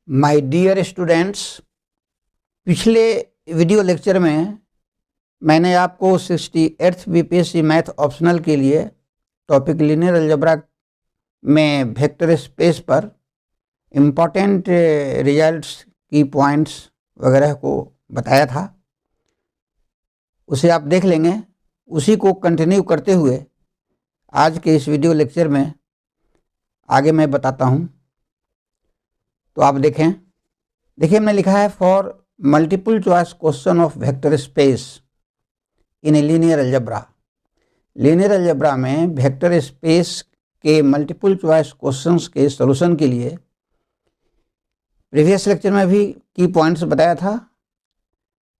My dear students, पिछले video lecture में मैंने आपको 68th बीपीएससी मैथ ऑप्शनल के लिए टॉपिक लीनियर अलजेब्रा में वेक्टर स्पेस पर इम्पॉर्टेंट रिजल्ट्स की पॉइंट्स वगैरह को बताया था। उसे आप देख लेंगे। उसी को कंटिन्यू करते हुए आज के इस वीडियो लेक्चर में आगे मैं बताता हूँ। तो आप देखें। देखिए, हमने लिखा है for multiple choice question of vector space in a linear algebra. Linear algebra में वेक्टर स्पेस के मल्टीपल चॉइस क्वेश्चंस के सॉल्यूशन के लिए प्रीवियस लेक्चर में भी की पॉइंट्स बताया था।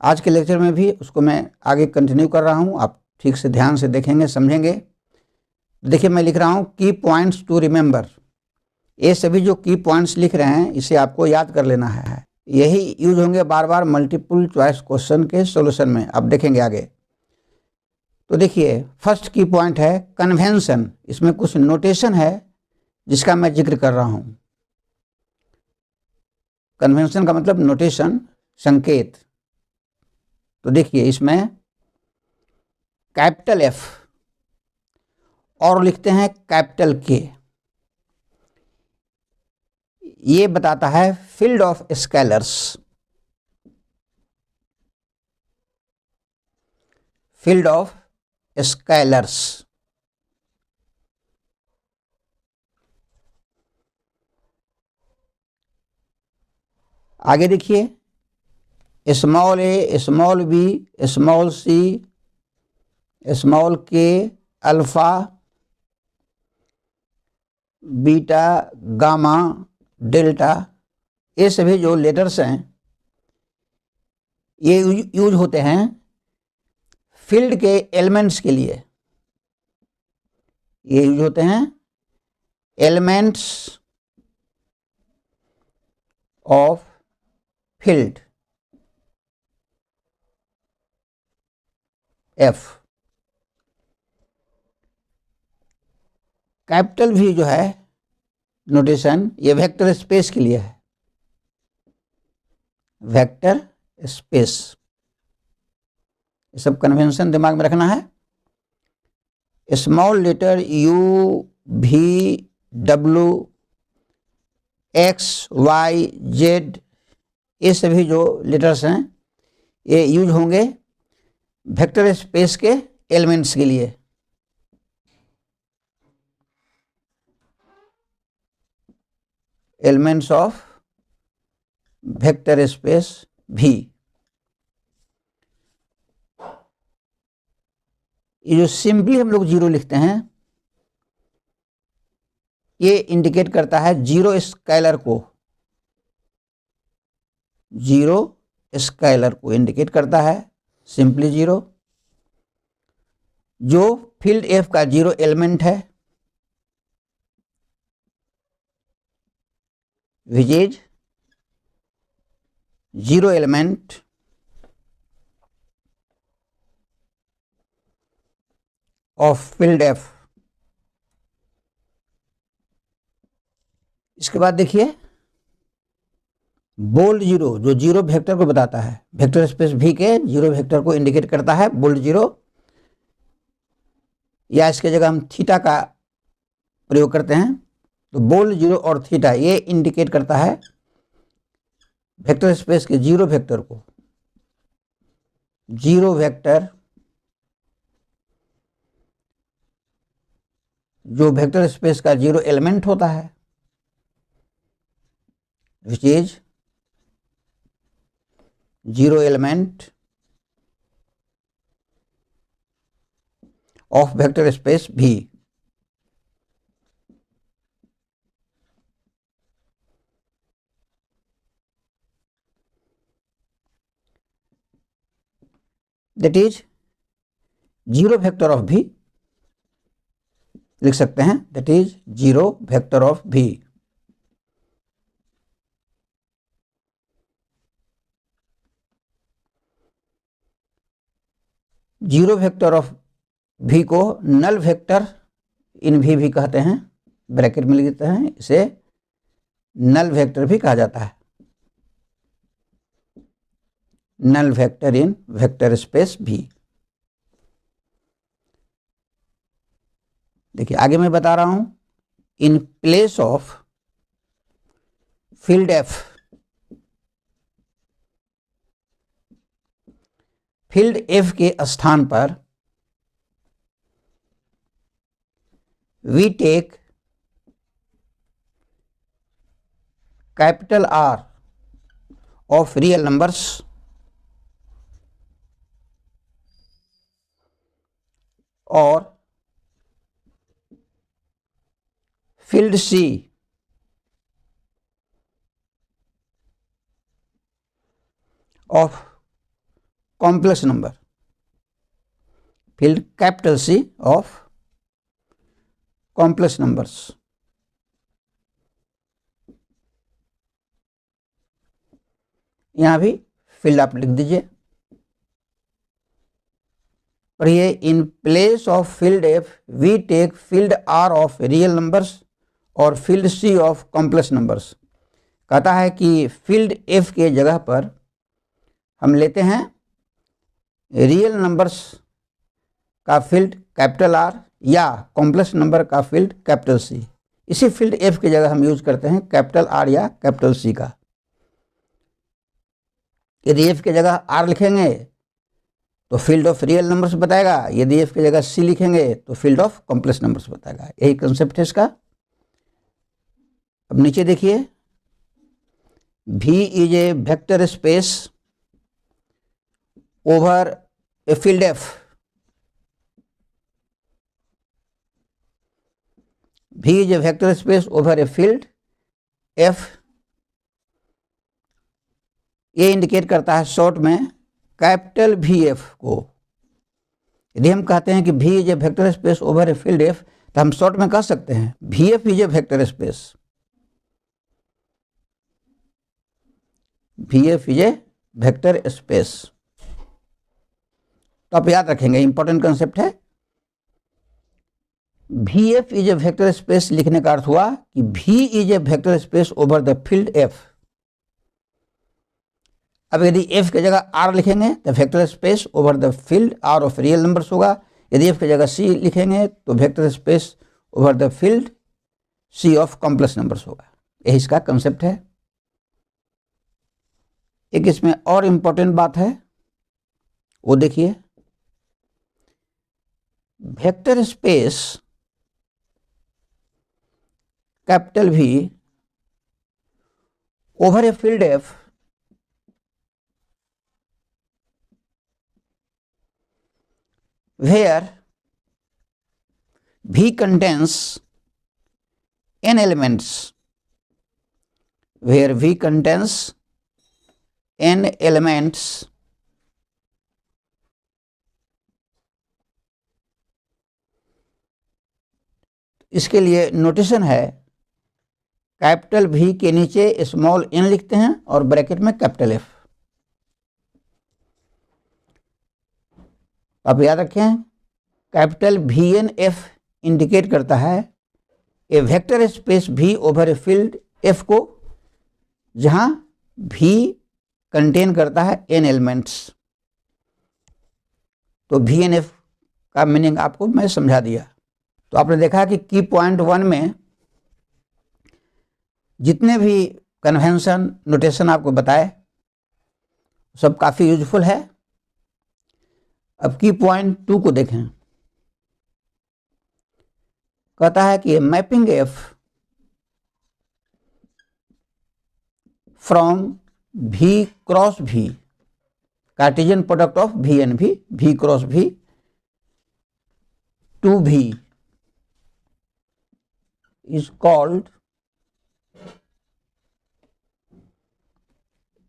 आज के लेक्चर में भी उसको मैं आगे कंटिन्यू कर रहा हूँ। आप ठीक से ध्यान से देखेंगे, समझेंगे। देखिए, मैं लिख रहा हूँ की पॉइंट्स टू रिमेंबर। ये सभी जो की पॉइंट्स लिख रहे हैं इसे आपको याद कर लेना है। यही यूज होंगे बार बार मल्टीपल चॉइस क्वेश्चन के सॉल्यूशन में। आप देखेंगे आगे। तो देखिए, फर्स्ट की पॉइंट है कन्वेंशन। इसमें कुछ नोटेशन है जिसका मैं जिक्र कर रहा हूँ। कन्वेंशन का मतलब नोटेशन, संकेत। तो देखिए, इसमें कैपिटल एफ और लिखते हैं कैपिटल के। ये बताता है field of scalars. Field of scalars. आगे देखिए, स्मॉल ए, small B, small C, small के, अल्फा, बीटा, गामा, डेल्टा, ये सभी जो लेटर्स हैं ये यूज होते हैं फील्ड के एलिमेंट्स के लिए। ये यूज होते हैं elements of field F. Capital भी जो है नोटेशन, ये वेक्टर स्पेस के लिए है। वेक्टर स्पेस, ये सब कन्वेंशन दिमाग में रखना है। स्मॉल लेटर यू, भी, डब्ल्यू, एक्स, वाई, जेड, ये सभी जो लेटर्स हैं ये यूज होंगे वेक्टर स्पेस के एलिमेंट्स के लिए। एलिमेंट्स ऑफ वेक्टर स्पेस भी। ये जो सिंपली हम लोग जीरो लिखते हैं ये इंडिकेट करता है जीरो स्केलर को। जीरो स्केलर को इंडिकेट करता है सिंपली जीरो, जो फील्ड एफ का जीरो एलिमेंट है, which is zero element of field F। इसके बाद देखिए बोल्ड जीरो, जो जीरो वेक्टर को बताता है, वेक्टर स्पेस भी के जीरो वेक्टर को इंडिकेट करता है बोल्ड जीरो, या इसके जगह हम थीटा का प्रयोग करते हैं। तो बोल्ड जीरो और थीटा ये इंडिकेट करता है वेक्टर स्पेस के जीरो वेक्टर को। जीरो वेक्टर जो वेक्टर स्पेस का जीरो एलिमेंट होता है, which is zero element of vector space V. That is zero vector of V लिख सकते हैं। That is zero vector of V. Zero vector of V को नल vector इन भी कहते हैं, ब्रैकेट में लिखते हैं। इसे नल वेक्टर भी कहा जाता है। Null vector in vector space V. देखिए आगे मैं बता रहा हूं, in place of field F, field F के स्थान पर we take capital R of real numbers और field C of complex number, field capital C of complex numbers. यहां भी फील्ड आप लिख दीजिए। पढ़िए, in place of field F we take field R of real numbers और field C of complex numbers. कहता है कि फील्ड एफ के जगह पर हम लेते हैं रियल नंबर्स का फील्ड कैपिटल आर या कॉम्प्लेक्स नंबर का फील्ड कैपिटल सी। इसी फील्ड एफ की जगह हम यूज करते हैं कैपिटल आर या कैपिटल सी का। यदि एफ की जगह आर लिखेंगे तो फील्ड ऑफ रियल नंबर्स बताएगा, यदि एफ की जगह सी लिखेंगे तो फील्ड ऑफ कॉम्प्लेक्स नंबर्स बताएगा। यही कंसेप्ट है इसका। अब नीचे देखिए, V is a vector space over a field F. V is a vector space over a field F. ये इंडिकेट करता है शॉर्ट में कैपिटल वी एफ को। यदि हम कहते हैं कि V is a vector space over a field F, तो हम शॉर्ट में कह सकते हैं V F is a vector space. V F is a vector space. तो आप याद रखेंगे, इंपॉर्टेंट कंसेप्ट है। V F is a vector space लिखने का अर्थ हुआ कि V is a vector space over the field F. अब यदि f की जगह r लिखेंगे तो vector space over the field r of real numbers होगा। यदि f की जगह c लिखेंगे तो vector space over the field c of complex numbers होगा। यही इसका कंसेप्ट है। एक इसमें और इंपॉर्टेंट बात है, वो देखिए, vector space capital V over a field f where V contains n elements, where V contains n elements, इसके लिए नोटेशन है, कैपिटल V के नीचे स्मॉल n लिखते हैं और ब्रैकेट में कैपिटल F। आप याद रखें, कैपिटल VNF इंडिकेट करता है a vector space V over a field F को, जहां V कंटेन करता है n एलिमेंट्स। तो VNF का मीनिंग आपको मैं समझा दिया। तो आपने देखा कि की पॉइंट 1 में जितने भी कन्वेंशन नोटेशन आपको बताए सब काफ़ी यूजफुल है। अब की पॉइंट 2 को देखें। कहता है कि mapping F from V cross V, Cartesian product of V and V, V cross V to V is called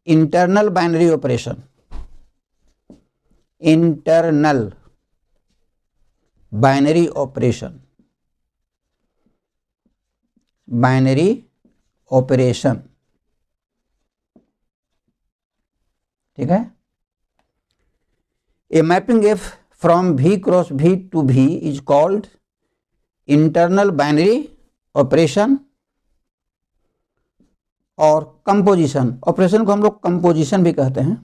internal binary operation, internal binary operation, binary operation। ठीक है। A mapping F from V cross V to V is called internal binary operation और composition. Operation को हम लोग composition भी कहते हैं।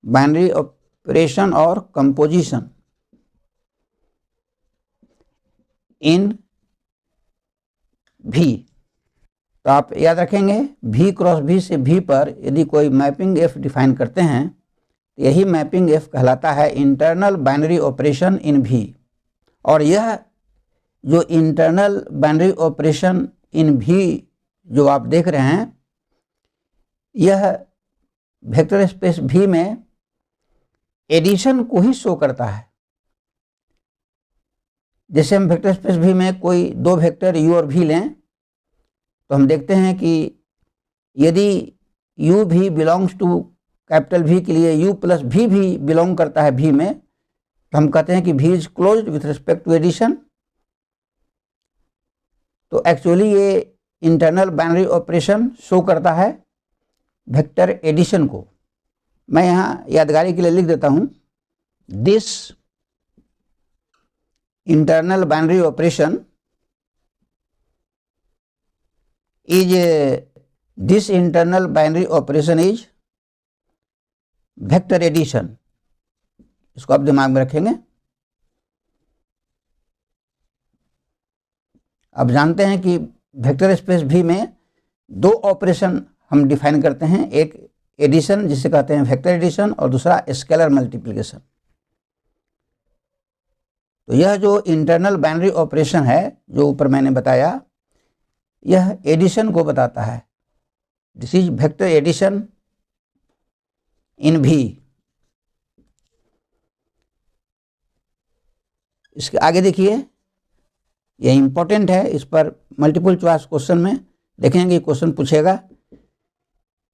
Binary operation और कंपोजिशन इन भी। तो आप याद रखेंगे V क्रॉस V से V पर यदि कोई मैपिंग F डिफाइन करते हैं तो यही मैपिंग F कहलाता है internal binary operation in V। और यह जो internal binary operation in V जो आप देख रहे हैं, यह वेक्टर स्पेस V में एडिशन को ही शो करता है। जैसे हम वेक्टर स्पेस V में कोई दो वेक्टर U और V लें तो हम देखते हैं कि यदि U भी बिलोंग्स टू कैपिटल V के लिए U प्लस V भी बिलोंग करता है V में, तो हम कहते हैं कि V is closed with respect to addition. तो एक्चुअली ये इंटरनल बाइनरी ऑपरेशन शो करता है वेक्टर एडिशन को। मैं यहाँ यादगारी के लिए लिख देता हूँ, this internal binary operation is this internal binary operation is vector addition. इसको आप दिमाग में रखेंगे। अब जानते हैं कि वेक्टर स्पेस V में दो ऑपरेशन हम डिफाइन करते हैं, एक एडिशन जिसे कहते हैं वेक्टर एडिशन और दूसरा स्केलर मल्टीप्लिकेशन। तो यह जो इंटरनल बाइनरी ऑपरेशन है जो ऊपर मैंने बताया, यह एडिशन को बताता है। This is vector addition in V। इसके आगे देखिए, यह इंपॉर्टेंट है, इस पर मल्टीपल चॉइस क्वेश्चन में देखेंगे क्वेश्चन पूछेगा,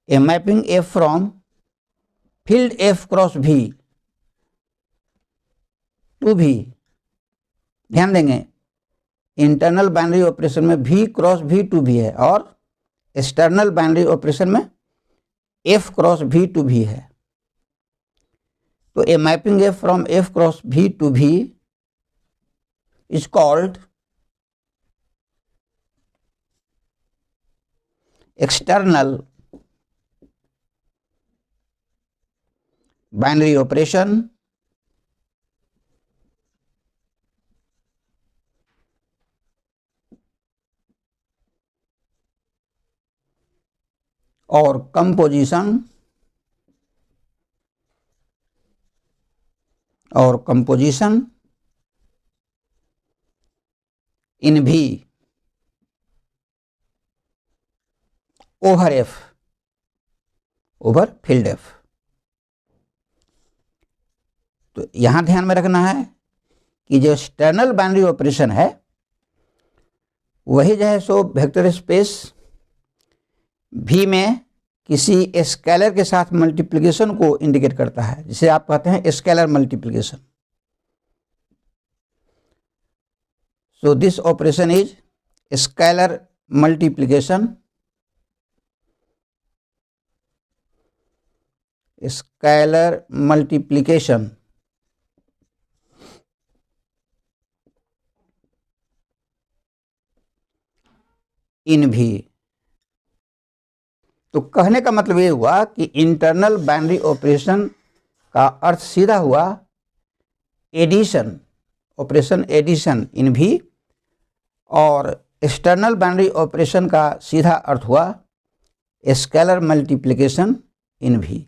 a mapping F from field F cross V to V। ध्यान देंगे, इंटरनल बाइनरी ऑपरेशन में V cross V to V है और एक्सटर्नल बाइनरी ऑपरेशन में F cross V to V है। तो a mapping F from F cross V to V is called external binary operation और composition in V over F over field F। तो यहां ध्यान में रखना है कि जो एक्सटर्नल बाइनरी ऑपरेशन है वही जो है सो वेक्टर स्पेस V में किसी स्केलर के साथ मल्टीप्लिकेशन को इंडिकेट करता है, जिसे आप कहते हैं scalar multiplication. So this operation is scalar multiplication. Scalar multiplication in V। तो कहने का मतलब ये हुआ कि इंटरनल बाइनरी ऑपरेशन का अर्थ सीधा हुआ addition, operation addition in V, और एक्सटर्नल बाइनरी ऑपरेशन का सीधा अर्थ हुआ स्केलर मल्टीप्लिकेशन इन V।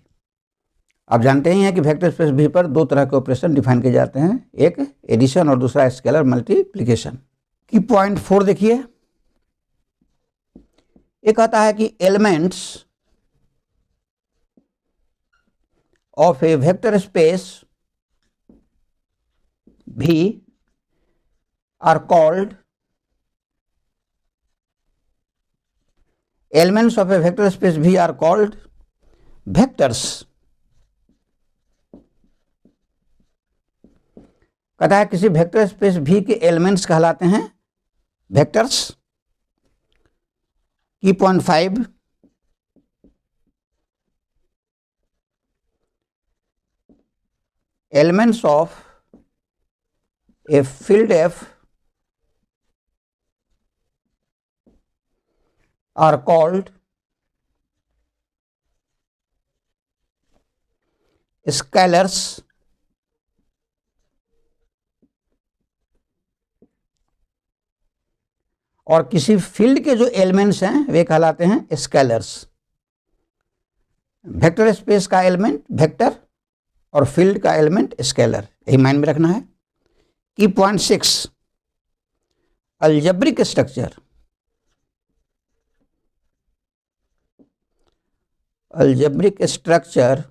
आप जानते ही हैं कि वेक्टर स्पेस V पर दो तरह के ऑपरेशन डिफाइन किए जाते हैं, एक एडिशन और दूसरा स्केलर मल्टीप्लिकेशन। की पॉइंट 4 देखिए, ये कहता है कि elements of a vector space V are called, elements of a vector space V are called vectors। कहता है किसी वेक्टर स्पेस V के एलिमेंट्स कहलाते हैं वेक्टर्स। की point 5, elements of A field F are called scalars और किसी field के जो एलिमेंट्स हैं वे कहलाते हैं स्केलर्स। वेक्टर स्पेस का एलिमेंट वेक्टर और फील्ड का एलिमेंट स्केलर, यही माइंड में रखना है। की point 6, algebraic structure. Algebraic structure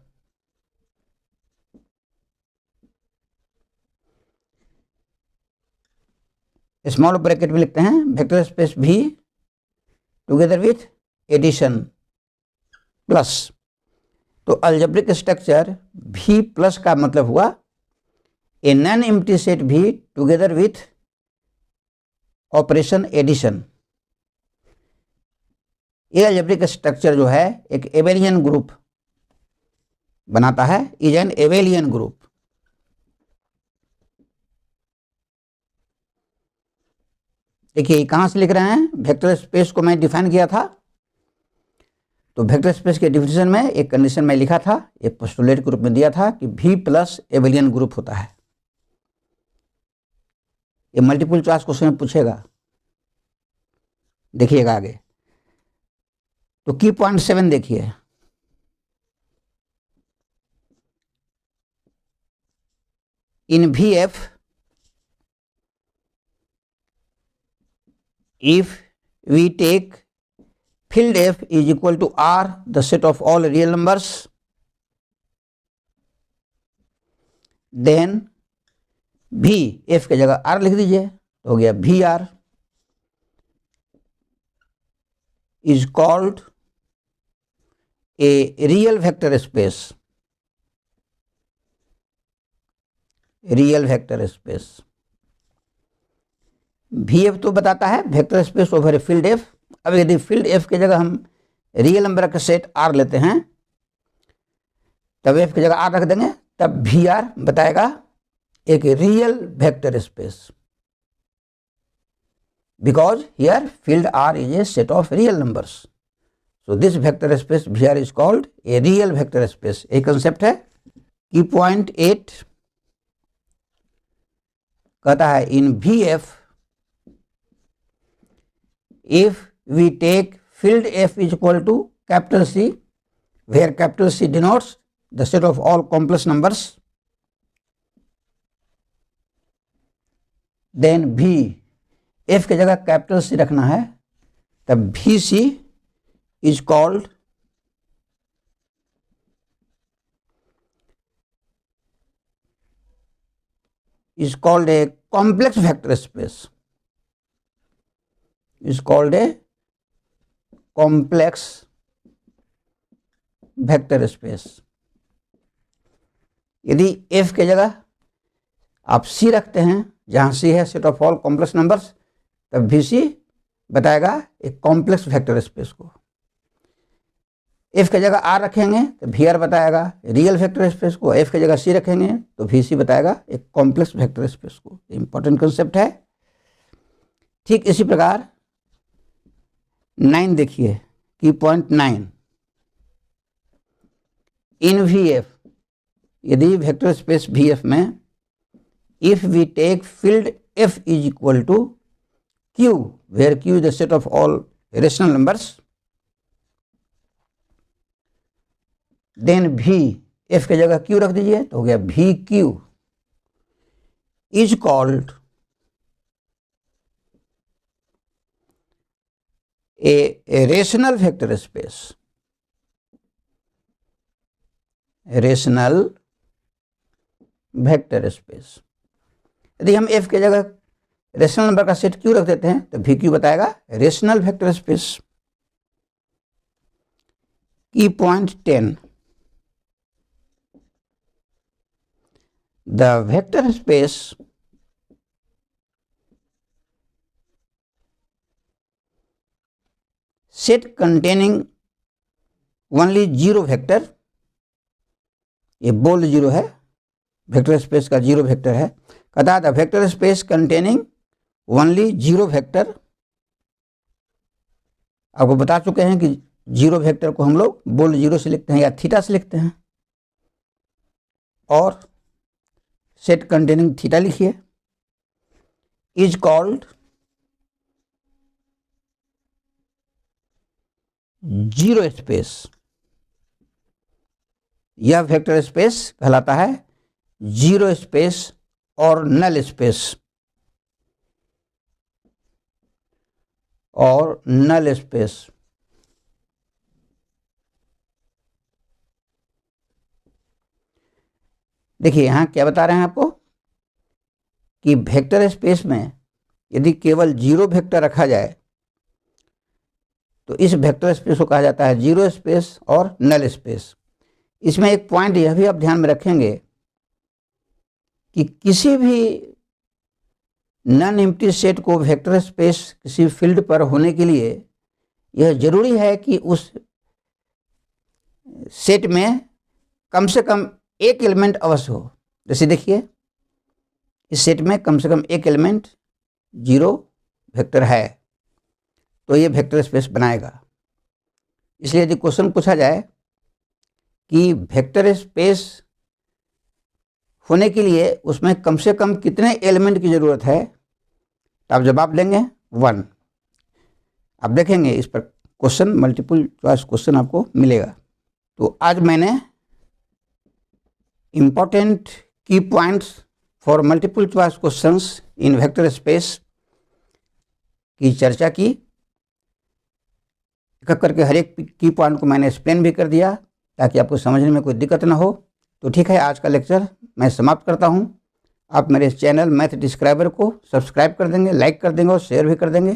small bracket में लिखते हैं वेक्टर स्पेस भी टुगेदर विथ एडिशन प्लस। तो अलजेब्रिक स्ट्रक्चर भी प्लस का मतलब हुआ ए नॉन एम्प्टी सेट भी टुगेदर विथ ऑपरेशन एडिशन। ये अलजेब्रिक स्ट्रक्चर जो है एक एबेलियन ग्रुप बनाता है, इज एन एबेलियन ग्रुप। देखिए कहां से लिख रहे हैं, वेक्टर स्पेस को मैं डिफाइन किया था, तो वेक्टर स्पेस के डिफिनेशन में एक कंडीशन में लिखा था, एक पोस्टुलेट के रूप में दिया था कि V प्लस एबेलियन ग्रुप होता है। ये मल्टीपल चॉइस क्वेश्चन में पूछेगा, देखिएगा आगे। तो की पॉइंट 7 देखिए, इन VF if we take field F is equal to R, the set of all real numbers, then V, F की जगह R लिख दीजिए तो हो गया VR is called a real vector space, real vector space। VF तो बताता है vector space over a field F। अब यदि फील्ड F की जगह हम रियल नंबर का सेट R लेते हैं, तब F की जगह R रख देंगे, तब VR बताएगा एक real vector space, because here field R is a set of real numbers. So this vector space VR is called a real vector space. एक कंसेप्ट है। की पॉइंट 8 कहता है इन VF if we take field F is equal to capital C, where capital C denotes the set of all complex numbers, then V, F की जगह capital C रखना है, तब VC is called a complex vector space, is called a complex vector space। यदि F के जगह आप C रखते हैं, जहां C है set of all complex numbers, तब VC बताएगा एक कॉम्प्लेक्स वेक्टर स्पेस को। F की जगह R रखेंगे तो VR बताएगा रियल वेक्टर स्पेस को, F की जगह C रखेंगे तो VC बताएगा एक कॉम्प्लेक्स वेक्टर स्पेस को। इंपॉर्टेंट कंसेप्ट है। ठीक इसी प्रकार 9 देखिए, की पॉइंट 9 इन VF, यदि वेक्टर स्पेस VF में if we take field F is equal to Q, where Q is the set of all rational numbers, then V, F की जगह Q रख दीजिए तो हो गया VQ is called a rational vector space, rational vector space। यदि हम F की जगह रेशनल नंबर का सेट Q रख देते हैं तो VQ बताएगा रेशनल वेक्टर स्पेस। की point 10 the vector space set containing only zero vector, ये बोल्ड जीरो है, वेक्टर स्पेस का जीरो वेक्टर है। कहता the vector space containing only zero vector. आपको बता चुके हैं कि जीरो वेक्टर को हम लोग बोल्ड जीरो से लिखते हैं या थीटा से लिखते हैं। और सेट कंटेनिंग थीटा लिखिए, इज कॉल्ड जीरो स्पेस। यह वेक्टर स्पेस कहलाता है जीरो स्पेस और नल स्पेस, और नल स्पेस। देखिए यहां क्या बता रहे हैं आपको कि वेक्टर स्पेस में यदि केवल जीरो वेक्टर रखा जाए तो इस वेक्टर स्पेस को कहा जाता है जीरो स्पेस और नल स्पेस। इसमें एक पॉइंट यह भी आप ध्यान में रखेंगे कि किसी भी नॉन एम्प्टी सेट को वेक्टर स्पेस किसी फील्ड पर होने के लिए यह जरूरी है कि उस सेट में कम से कम एक एलिमेंट अवश्य हो। जैसे देखिए इस सेट में कम से कम एक एलिमेंट जीरो वेक्टर है तो ये वेक्टर स्पेस बनाएगा। इसलिए यदि क्वेश्चन पूछा जाए कि वेक्टर स्पेस होने के लिए उसमें कम से कम कितने एलिमेंट की ज़रूरत है तो आप जवाब देंगे 1। आप देखेंगे इस पर क्वेश्चन मल्टीपल चॉइस क्वेश्चन आपको मिलेगा। तो आज मैंने इम्पॉर्टेंट की points for multiple choice questions in vector space की चर्चा की। एक करके हर एक की पॉइंट को मैंने एक्सप्लेन भी कर दिया ताकि आपको समझने में कोई दिक्कत ना हो। तो ठीक है, आज का लेक्चर मैं समाप्त करता हूं। आप मेरे चैनल मैथ डिस्क्राइबर को सब्सक्राइब कर देंगे, लाइक कर देंगे और शेयर भी कर देंगे।